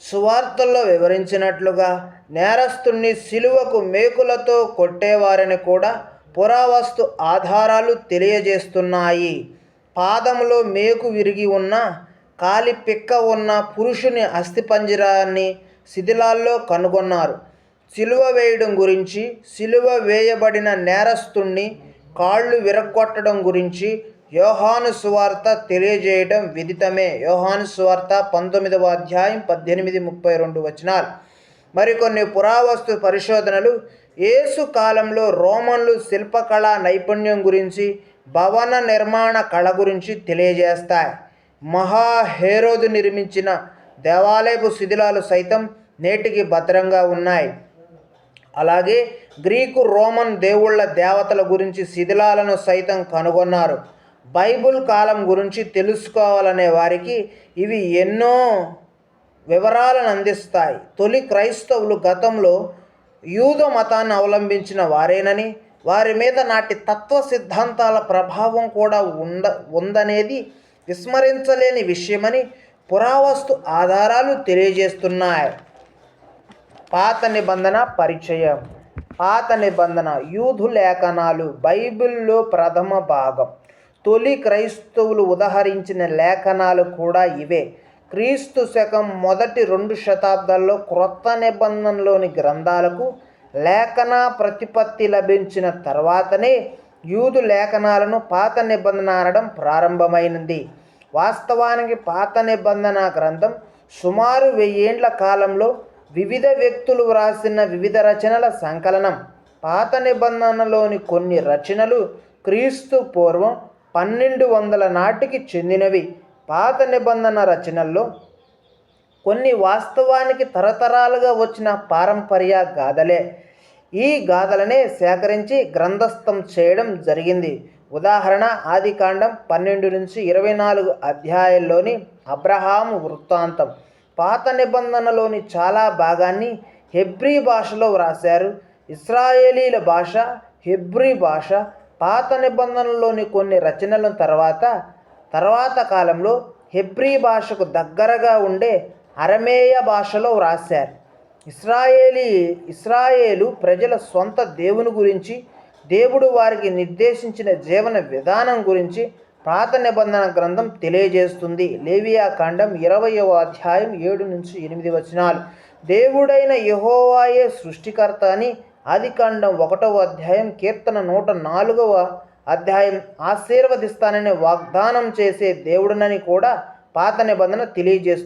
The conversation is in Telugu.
సువార్తల్లో వివరించినట్లుగా నేరస్తుణ్ణి సిలువకు మేకులతో కొట్టేవారని కూడా పురావస్తు ఆధారాలు తెలియజేస్తున్నాయి. పాదంలో మేకు విరిగి ఉన్న, కాలి పిక్క ఉన్న పురుషుని అస్థిపంజరాన్ని శిథిలాల్లో కనుగొన్నారు. సిలువ వేయడం గురించి, సిలువ వేయబడిన నేరస్తుణ్ణి కాళ్ళు విరగ్గొట్టడం గురించి యోహాను సువార్త తెలియజేయడం విదితమే. యోహాను సువార్త 19వ అధ్యాయం 18-32 మరికొన్ని పురావస్తు పరిశోధనలు యేసు కాలంలో రోమన్లు శిల్పకళా నైపుణ్యం గురించి, భవన నిర్మాణ కళ గురించి తెలియజేస్తాయి. మహాహేరోదు నిర్మించిన దేవాలయపు శిథిలాలు సైతం నేటికి భద్రంగా ఉన్నాయి. అలాగే గ్రీకు, రోమన్ దేవుళ్ళ దేవతల గురించి శిథిలాలను సైతం కనుగొన్నారు. బైబిల్ కాలం గురించి తెలుసుకోవాలనే వారికి ఇవి ఎన్నో వివరాలను అందిస్తాయి. తొలి క్రైస్తవులు గతంలో యూద మతాన్ని అవలంబించిన వారేనని, వారి మీద నాటి తత్వ సిద్ధాంతాల ప్రభావం కూడా ఉందనేది విస్మరించలేని విషయమని పురావస్తు ఆధారాలు తెలియజేస్తున్నాయి. పాత నిబంధన పరిచయం. పాత నిబంధన యూదు లేఖనాలు బైబిల్లో ప్రథమ భాగం. తొలి క్రైస్తవులు ఉదహరించిన లేఖనాలు కూడా ఇవే. క్రీస్తు శకం మొదటి 2 శతాబ్దాల్లో క్రొత్త నిబంధనలోని గ్రంథాలకు లేఖన ప్రతిపత్తి లభించిన తర్వాతనే యూదు లేఖనాలను పాత నిబంధన అనడం ప్రారంభమైంది. వాస్తవానికి పాత నిబంధన గ్రంథం సుమారు 1000 ఏండ్ల కాలంలో వివిధ వ్యక్తులు వ్రాసిన వివిధ రచనల సంకలనం. పాత నిబంధనలోని కొన్ని రచనలు క్రీస్తు పూర్వం 1200 నాటికి చెందినవి. పాత నిబంధన రచనల్లో కొన్ని వాస్తవానికి తరతరాలుగా వచ్చిన పారంపర్య గాథలే. ఈ గాథలనే సేకరించి గ్రంథస్థం చేయడం జరిగింది. ఉదాహరణ ఆదికాండం 12-24 అధ్యాయాల్లోని అబ్రహాము వృత్తాంతం. పాత నిబంధనలోని చాలా భాగాన్ని హెబ్రీ భాషలో వ్రాశారు. ఇశ్రాయేలీల భాష హెబ్రీ భాష. పాత నిబంధనలోని కొన్ని రచనల తర్వాత కాలంలో హెబ్రీ భాషకు దగ్గరగా ఉండే అరమేయ భాషలో వ్రాశారు. ఇశ్రాయేలు ప్రజల సొంత దేవుని గురించి, దేవుడు వారికి నిర్దేశించిన జీవన విధానం గురించి పాత నిబంధన గ్రంథం తెలియజేస్తుంది. లేవియాకాండం 20వ అధ్యాయం 7-8 దేవుడైన యెహోవాయే సృష్టికర్త అని ఆదికాండం 1వ అధ్యాయం, కీర్తన 104వ అధ్యాయం ఆశీర్వదిస్తానని వాగ్దానం చేసే దేవుడునని కూడా పాత నిబంధన తెలియజేస్తుంది.